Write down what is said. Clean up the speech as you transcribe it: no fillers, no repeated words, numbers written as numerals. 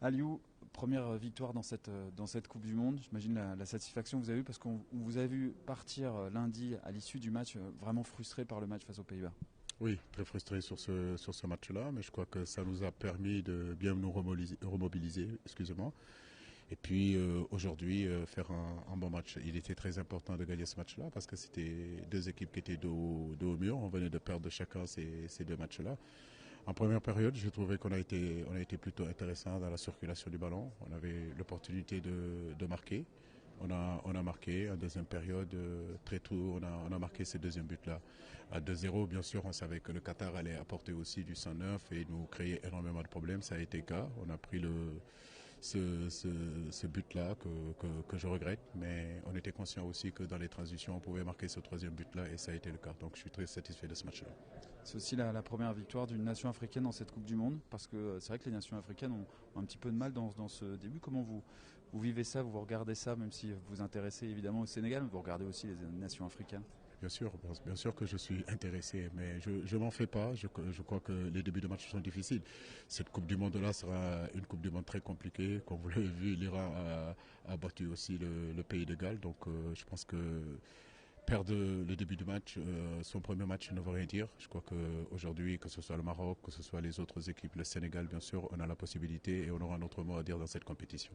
Aliou, première victoire dans cette Coupe du Monde. J'imagine la satisfaction que vous avez eue parce qu'on vous a vu partir lundi à l'issue du match vraiment frustré par le match face aux Pays-Bas. Oui, très frustré sur ce match-là, mais je crois que ça nous a permis de bien nous remobiliser, excusez-moi. Et puis aujourd'hui, faire un bon match. Il était très important de gagner ce match-là parce que c'était deux équipes qui étaient dos au mur. On venait de perdre chacun ces deux matchs-là. En première période, j'ai trouvé on a été plutôt intéressant dans la circulation du ballon. On avait l'opportunité de marquer. On a marqué en deuxième période, très tôt, on a marqué ces deuxièmes buts-là. À 2-0, bien sûr, on savait que le Qatar allait apporter aussi du 109 et nous créer énormément de problèmes. Ça a été le cas. On a pris ce but-là que je regrette, mais on était conscient aussi que dans les transitions, on pouvait marquer ce troisième but-là et ça a été le cas. Donc je suis très satisfait de ce match-là. C'est aussi la première victoire d'une nation africaine dans cette Coupe du Monde parce que c'est vrai que les nations africaines ont un petit peu de mal dans ce début. Comment vous vivez ça, vous regardez ça, même si vous vous intéressez évidemment au Sénégal, mais vous regardez aussi les nations africaines? Bien sûr que je suis intéressé, mais je m'en fais pas. Je crois que les débuts de match sont difficiles. Cette Coupe du Monde-là sera une Coupe du Monde très compliquée. Comme vous l'avez vu, l'Iran a battu aussi le pays de Galles. Donc je pense que perdre le début du match, son premier match ne veut rien dire. Je crois qu'aujourd'hui, que ce soit le Maroc, que ce soit les autres équipes, le Sénégal, bien sûr, on a la possibilité et on aura notre mot à dire dans cette compétition.